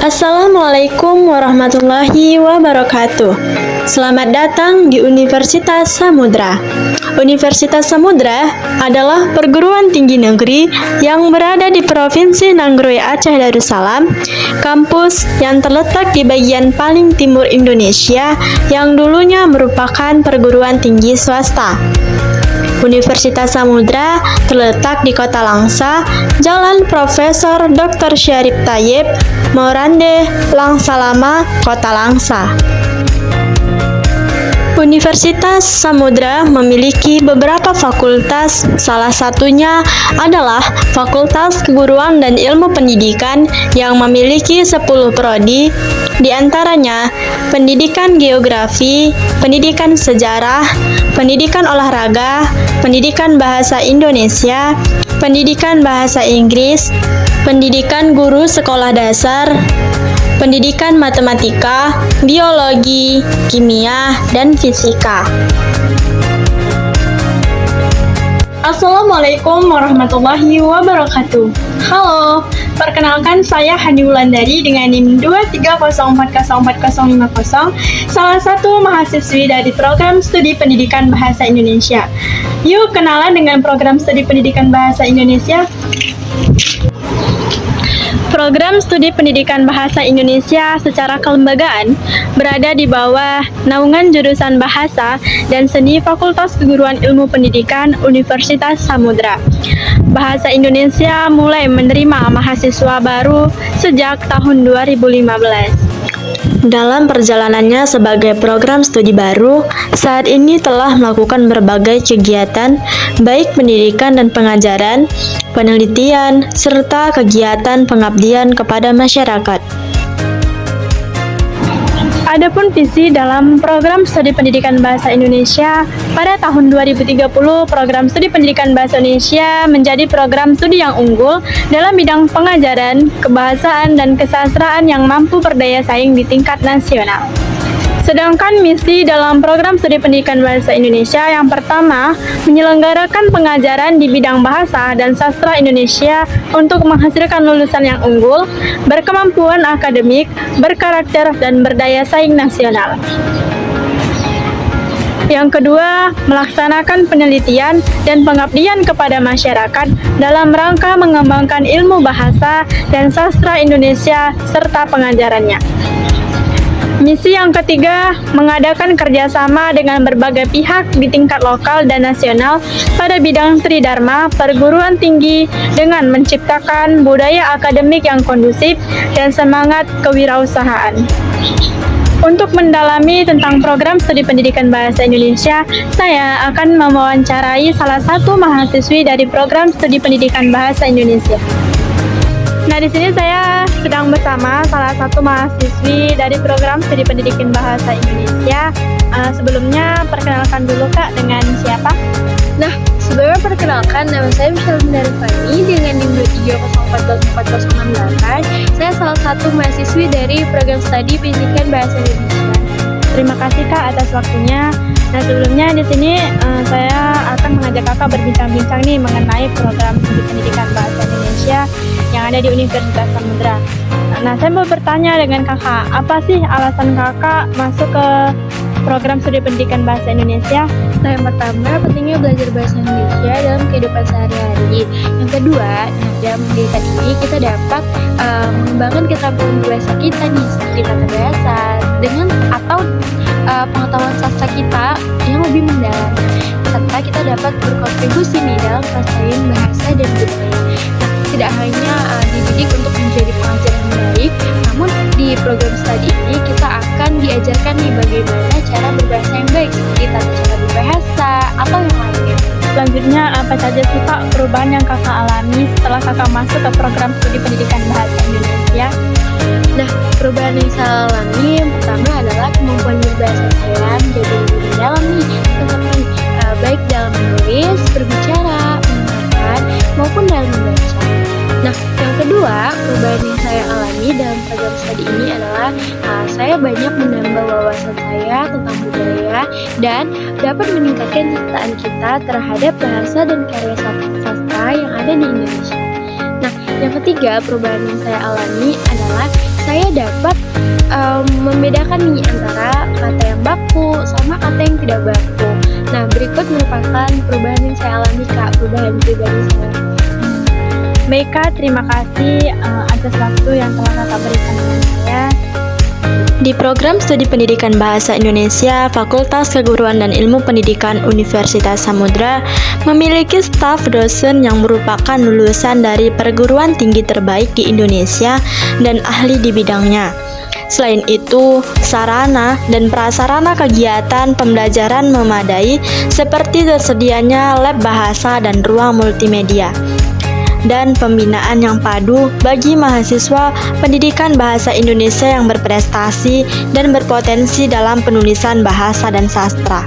Assalamualaikum warahmatullahi wabarakatuh. Selamat datang di Universitas Samudra. Universitas Samudra adalah perguruan tinggi negeri yang berada di Provinsi Nanggroe Aceh Darussalam, kampus yang terletak di bagian paling timur Indonesia yang dulunya merupakan perguruan tinggi swasta. Universitas Samudra terletak di Kota Langsa, Jalan Profesor Dr. Syarif Tayyib, Morande, Langsa Lama, Kota Langsa. Universitas Samudra memiliki beberapa fakultas, salah satunya adalah Fakultas Keguruan dan Ilmu Pendidikan yang memiliki 10 prodi, di antaranya Pendidikan Geografi, Pendidikan Sejarah, Pendidikan Olahraga, Pendidikan Bahasa Indonesia, Pendidikan Bahasa Inggris, Pendidikan Guru Sekolah Dasar, Pendidikan Matematika, Biologi, Kimia, dan Fisika. Assalamualaikum warahmatullahi wabarakatuh. Halo, perkenalkan saya Hani Wulandari dengan NIM 230404050, salah satu mahasiswi dari program studi pendidikan bahasa Indonesia. Yuk kenalan dengan program studi pendidikan bahasa Indonesia. Program Studi Pendidikan Bahasa Indonesia secara kelembagaan berada di bawah naungan jurusan Bahasa dan Seni Fakultas Keguruan Ilmu Pendidikan Universitas Samudra. Bahasa Indonesia mulai menerima mahasiswa baru sejak tahun 2015. Dalam perjalanannya sebagai program studi baru, saat ini telah melakukan berbagai kegiatan, baik pendidikan dan pengajaran, penelitian, serta kegiatan pengabdian kepada masyarakat. Adapun visi dalam program studi pendidikan bahasa Indonesia, pada tahun 2030 program studi pendidikan bahasa Indonesia menjadi program studi yang unggul dalam bidang pengajaran, kebahasaan, dan kesastraan yang mampu berdaya saing di tingkat nasional. Sedangkan misi dalam program studi pendidikan bahasa Indonesia yang pertama, menyelenggarakan pengajaran di bidang bahasa dan sastra Indonesia untuk menghasilkan lulusan yang unggul, berkemampuan akademik, berkarakter, dan berdaya saing nasional. Yang kedua, melaksanakan penelitian dan pengabdian kepada masyarakat dalam rangka mengembangkan ilmu bahasa dan sastra Indonesia serta pengajarannya. Misi yang ketiga, mengadakan kerjasama dengan berbagai pihak di tingkat lokal dan nasional pada bidang tridharma perguruan tinggi dengan menciptakan budaya akademik yang kondusif dan semangat kewirausahaan. Untuk mendalami tentang program studi pendidikan bahasa Indonesia, saya akan mewawancarai salah satu mahasiswi dari program studi pendidikan bahasa Indonesia. Nah, di sini saya sedang bersama salah satu mahasiswi dari program studi pendidikan bahasa Indonesia. Sebelumnya, perkenalkan dulu Kak dengan siapa? Nah, sebelumnya perkenalkan, nama saya Michelle Darifani dengan NIM 230404068. Saya salah satu mahasiswi dari program studi pendidikan bahasa Indonesia. Terima kasih Kak atas waktunya. Nah, sebelumnya di sini saya akan mengajak Kakak berbincang-bincang nih mengenai program studi pendidikan bahasa Indonesia yang ada di Universitas Samudra. Nah, saya mau bertanya dengan Kakak, apa sih alasan Kakak masuk ke program studi pendidikan bahasa Indonesia? Nah, yang pertama, pentingnya belajar bahasa Indonesia dalam kehidupan sehari-hari. Yang kedua, dalam pendidikan ini kita dapat mengembangkan keterampilan bahasa kita nih, seperti tata bahasa, dengan atau pengetahuan sastra kita yang lebih mendalam, serta kita dapat berkontribusi nih dalam pelestarian bahasa dan budaya. Nah, tidak hanya dididik untuk menjadi pengajar yang baik, namun di program studi ini kita akan diajarkan nih bagaimana cara berbahasa yang baik, seperti tata cara berbahasa atau yang lainnya. Selanjutnya, apa saja sih Kak perubahan yang Kakak alami setelah Kakak masuk ke program studi pendidikan bahasa Indonesia? Nah, perubahan yang saya alami yang pertama adalah kemampuan berbahasa saya menjadi lebih mendalam nih, tetapi baik dalam menulis, berbicara, mendengarkan, maupun dalam membaca. Nah, yang kedua, perubahan yang saya alami dalam program studi ini adalah saya banyak menambah wawasan saya tentang budaya dan dapat meningkatkan ciptaan kita terhadap bahasa dan karya sastra yang ada di Indonesia. Nah, yang ketiga, perubahan yang saya alami adalah saya supaya dapat membedakan nih antara kata yang baku sama kata yang tidak baku. Nah, berikut merupakan perubahan yang saya alami, Kak, perubahan pribadi saya. Baik Kak, terima kasih atas waktu yang telah Kakak berikan dengan saya. Di program studi pendidikan bahasa Indonesia, Fakultas Keguruan dan Ilmu Pendidikan Universitas Samudra memiliki staf dosen yang merupakan lulusan dari perguruan tinggi terbaik di Indonesia dan ahli di bidangnya. Selain itu, sarana dan prasarana kegiatan pembelajaran memadai seperti tersedianya lab bahasa dan ruang multimedia, dan pembinaan yang padu bagi mahasiswa pendidikan bahasa Indonesia yang berprestasi dan berpotensi dalam penulisan bahasa dan sastra.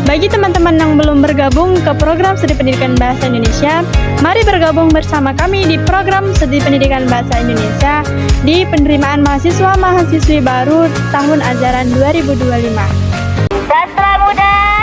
Bagi teman-teman yang belum bergabung ke program studi pendidikan bahasa Indonesia, mari bergabung bersama kami di program studi pendidikan bahasa Indonesia di penerimaan mahasiswa-mahasiswi baru tahun ajaran 2025. Sastra Muda!